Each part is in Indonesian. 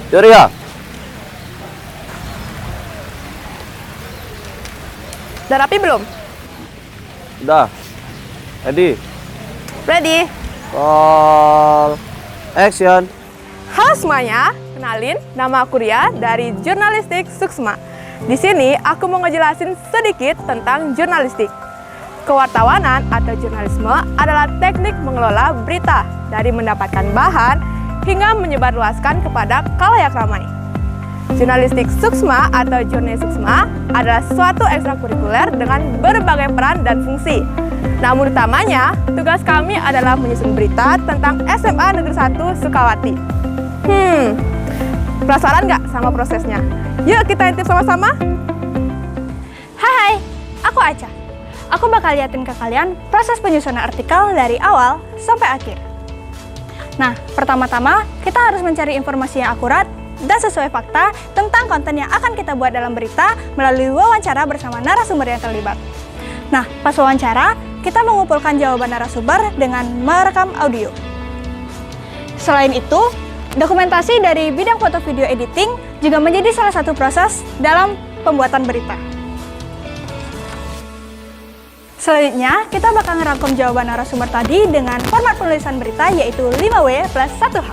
Yuria. Udah rapi belum? Udah. Ready? Ready? Call action. Halo semuanya, kenalin nama aku Ria dari Jurnalistik Suksma. Di sini aku mau ngejelasin sedikit tentang jurnalistik. Kewartawanan atau jurnalisme adalah teknik mengelola berita dari mendapatkan bahan hingga menyebarluaskan kepada khalayak ramai. Jurnalistik Suksma atau Jurnalis Suksma adalah suatu ekstrakurikuler dengan berbagai peran dan fungsi. Namun utamanya, tugas kami adalah menyusun berita tentang SMA Negeri 1 Sukawati. Penasaran nggak sama prosesnya? Yuk kita intip sama-sama. Hai, aku Aca. Aku bakal liatin ke kalian proses penyusunan artikel dari awal sampai akhir. Nah, pertama-tama kita harus mencari informasi yang akurat dan sesuai fakta tentang konten yang akan kita buat dalam berita melalui wawancara bersama narasumber yang terlibat. Nah, pas wawancara, kita mengumpulkan jawaban narasumber dengan merekam audio. Selain itu, dokumentasi dari bidang foto video editing juga menjadi salah satu proses dalam pembuatan berita. Selanjutnya, kita bakal ngerangkum jawaban narasumber tadi dengan format penulisan berita yaitu 5W plus 1H.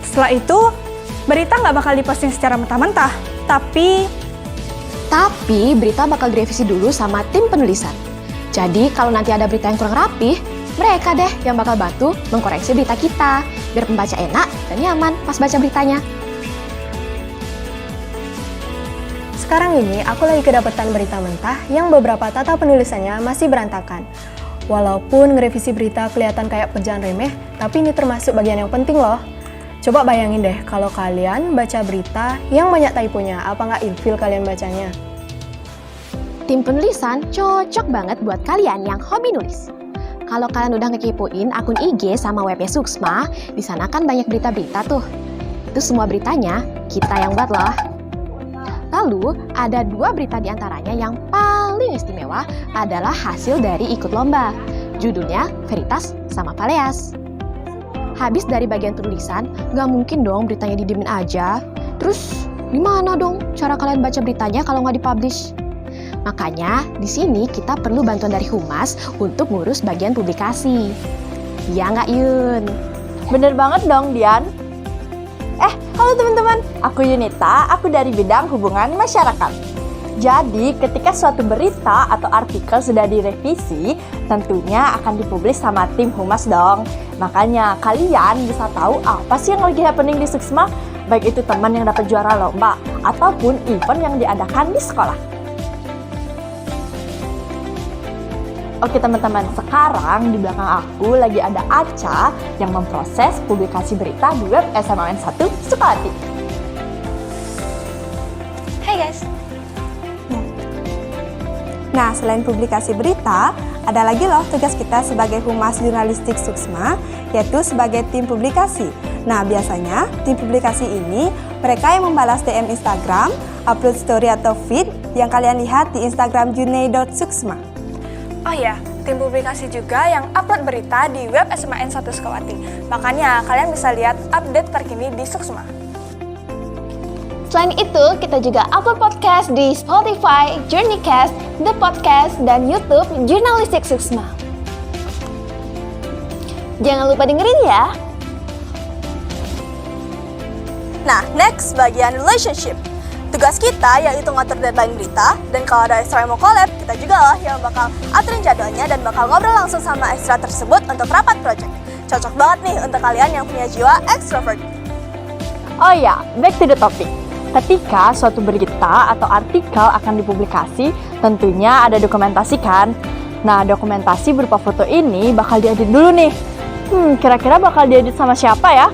Setelah itu, berita nggak bakal diposting secara mentah-mentah, tapi berita bakal direvisi dulu sama tim penulisan. Jadi kalau nanti ada berita yang kurang rapih, mereka deh yang bakal bantu mengkoreksi berita kita, biar pembaca enak dan nyaman pas baca beritanya. Sekarang ini aku lagi kedapetan berita mentah yang beberapa tata penulisannya masih berantakan. Walaupun ngerevisi berita kelihatan kayak pekerjaan remeh, tapi ini termasuk bagian yang penting loh. Coba bayangin deh kalau kalian baca berita yang banyak typonya, apa nggak ilfil kalian bacanya? Tim penulisan cocok banget buat kalian yang hobi nulis. Kalau kalian udah ngekepoin akun IG sama webnya Suksma, di sana kan banyak berita-berita tuh. Itu semua beritanya kita yang buat loh. Lalu, ada 2 berita di antaranya yang paling istimewa adalah hasil dari ikut lomba. Judulnya Veritas sama Paleas. Habis dari bagian tulisan, nggak mungkin dong beritanya didiemin aja. Terus, gimana dong cara kalian baca beritanya kalau nggak dipublish? Makanya, di sini kita perlu bantuan dari Humas untuk ngurus bagian publikasi. Ya nggak, Yun? Bener banget dong, Dian. Halo teman-teman, aku Yunita, aku dari bidang hubungan masyarakat. Jadi, ketika suatu berita atau artikel sudah direvisi, tentunya akan dipublish sama tim Humas dong. Makanya, kalian bisa tahu apa sih yang lagi happening di Suksma, baik itu teman yang dapat juara lomba, ataupun event yang diadakan di sekolah. Oke teman-teman, sekarang di belakang aku lagi ada Aca yang memproses publikasi berita di web SMAN 1 Sukawati. Hai guys. Nah, selain publikasi berita, ada lagi loh tugas kita sebagai Humas Jurnalistik Suksma, yaitu sebagai tim publikasi. Nah, biasanya tim publikasi ini mereka yang membalas DM Instagram, upload story atau feed yang kalian lihat di Instagram junei.suksma. Oh iya, tim publikasi juga yang upload berita di web SMAN 1 Sukawati. Makanya kalian bisa lihat update terkini di Suksma. Selain itu, kita juga upload podcast di Spotify, Journeycast, The Podcast, dan YouTube Jurnalistik Suksma. Jangan lupa dengerin ya. Nah, next bagian relationship. Tugas kita yaitu ngatur deadline berita, dan kalau ada ekstra yang mau collab, kita juga loh yang bakal aturin jadwalnya dan bakal ngobrol langsung sama ekstra tersebut untuk rapat project. Cocok banget nih untuk kalian yang punya jiwa extrovert. Oh ya, back to the topic. Ketika suatu berita atau artikel akan dipublikasi, tentunya ada dokumentasi kan? Nah, dokumentasi berupa foto ini bakal diedit dulu nih. Kira-kira bakal diedit sama siapa ya?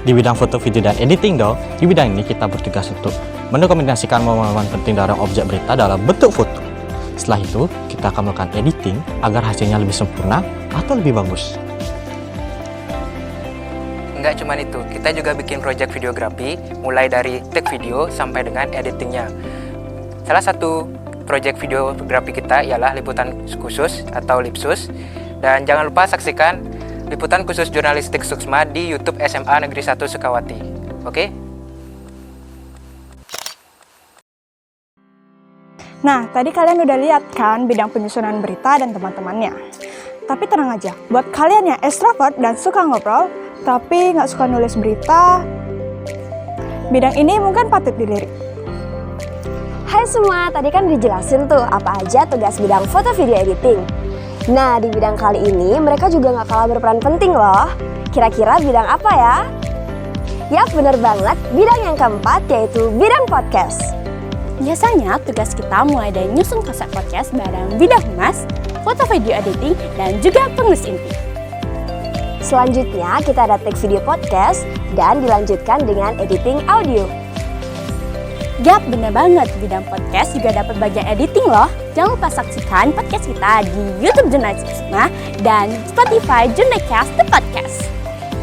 Di bidang foto, video, dan editing dong. Di bidang ini kita bertugas untuk mendokumentasikan momen-momen penting dari objek berita dalam bentuk foto. Setelah itu, kita akan melakukan editing agar hasilnya lebih sempurna atau lebih bagus. Nggak cuma itu, kita juga bikin project videografi mulai dari take video sampai dengan editingnya. Salah satu project videografi kita ialah liputan khusus atau lipsus. Dan jangan lupa saksikan liputan khusus jurnalistik Suksma di YouTube SMA Negeri 1 Sukawati. Oke? Nah, tadi kalian udah lihat kan bidang penyusunan berita dan teman-temannya. Tapi tenang aja, buat kalian yang extrovert dan suka ngobrol, tapi nggak suka nulis berita, bidang ini mungkin patut dilirik. Hai semua, tadi kan dijelasin tuh apa aja tugas bidang foto video editing. Nah, di bidang kali ini mereka juga nggak kalah berperan penting loh. Kira-kira bidang apa ya? Yap, bener banget, bidang yang keempat yaitu bidang podcast. Biasanya tugas kita mulai dari nyusun konsep podcast bareng bidang humas, foto video editing, dan juga penulis inti. Selanjutnya kita ada take video podcast dan dilanjutkan dengan editing audio. Yap, bener banget, bidang podcast juga dapat bagian editing loh. Jangan lupa saksikan podcast kita di YouTube Jurnalistik Suksma dan Spotify Jurnacast The Podcast.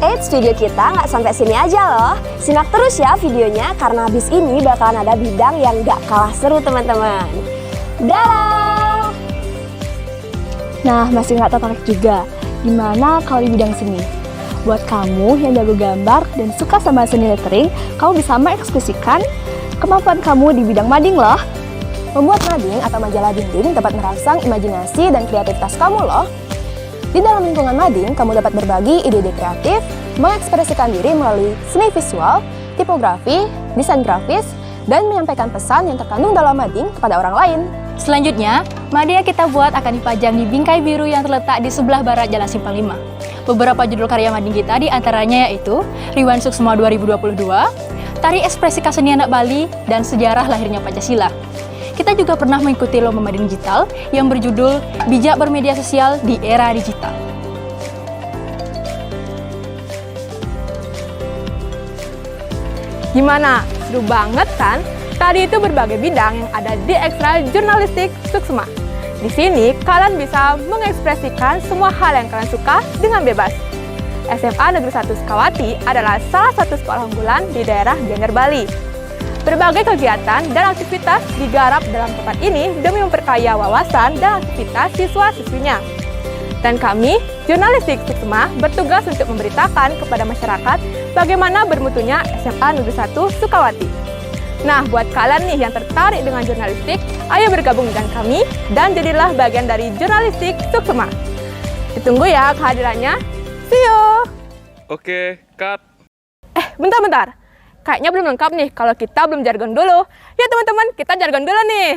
Eits, video kita nggak sampai sini aja loh. Simak terus ya videonya karena habis ini bakalan ada bidang yang nggak kalah seru teman-teman. Dadah! Nah, masih nggak tertarik juga? Gimana kalau di bidang seni? Buat kamu yang jago gambar dan suka sama seni lettering, kamu bisa mengekspresikan kemampuan kamu di bidang mading loh. Membuat mading atau majalah dinding dapat merangsang imajinasi dan kreativitas kamu loh. Di dalam lingkungan mading, kamu dapat berbagi ide-ide kreatif, mengekspresikan diri melalui seni visual, tipografi, desain grafis, dan menyampaikan pesan yang terkandung dalam mading kepada orang lain. Selanjutnya, mading yang kita buat akan dipajang di bingkai biru yang terletak di sebelah barat Jalan Simpang 5. Beberapa judul karya mading kita diantaranya yaitu Rewind Suksma 2022, Tari Ekspresi Kesenian Anak Bali, dan Sejarah Lahirnya Pancasila. Kita juga pernah mengikuti lomba mading digital yang berjudul Bijak Bermedia Sosial di Era Digital. Gimana? Seru banget kan? Tadi itu berbagai bidang yang ada di Ekstra Jurnalistik Suksma. Di sini kalian bisa mengekspresikan semua hal yang kalian suka dengan bebas. SMA Negeri 1 Sukawati adalah salah satu sekolah unggulan di daerah Gianyar, Bali. Berbagai kegiatan dan aktivitas digarap dalam tempat ini demi memperkaya wawasan dan aktivitas siswa-siswinya. Dan kami, Jurnalistik Suksma, bertugas untuk memberitakan kepada masyarakat bagaimana bermutunya SMA Negeri 1 Sukawati. Nah, buat kalian nih yang tertarik dengan jurnalistik, ayo bergabung dengan kami dan jadilah bagian dari Jurnalistik Suksma. Ditunggu ya kehadirannya. See you! Oke, cut. Bentar. Kayaknya belum lengkap nih kalau kita belum jargon dulu. Ya teman-teman, kita jargon dulu nih.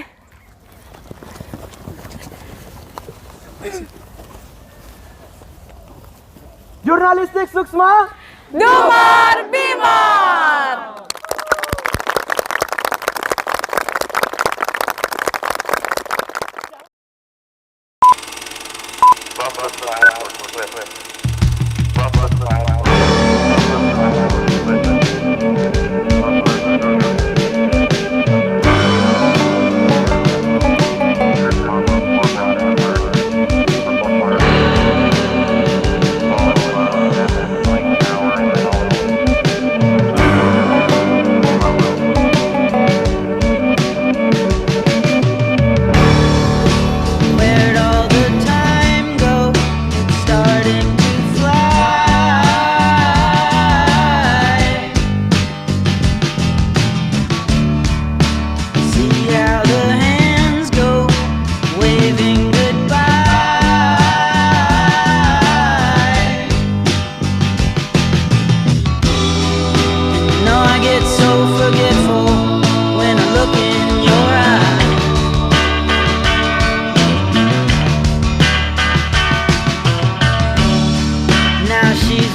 Jurnalistik Suksma, Dumar Bimar!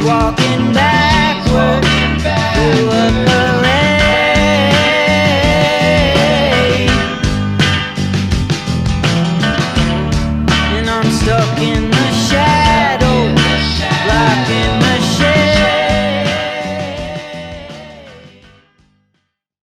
Walking backward through a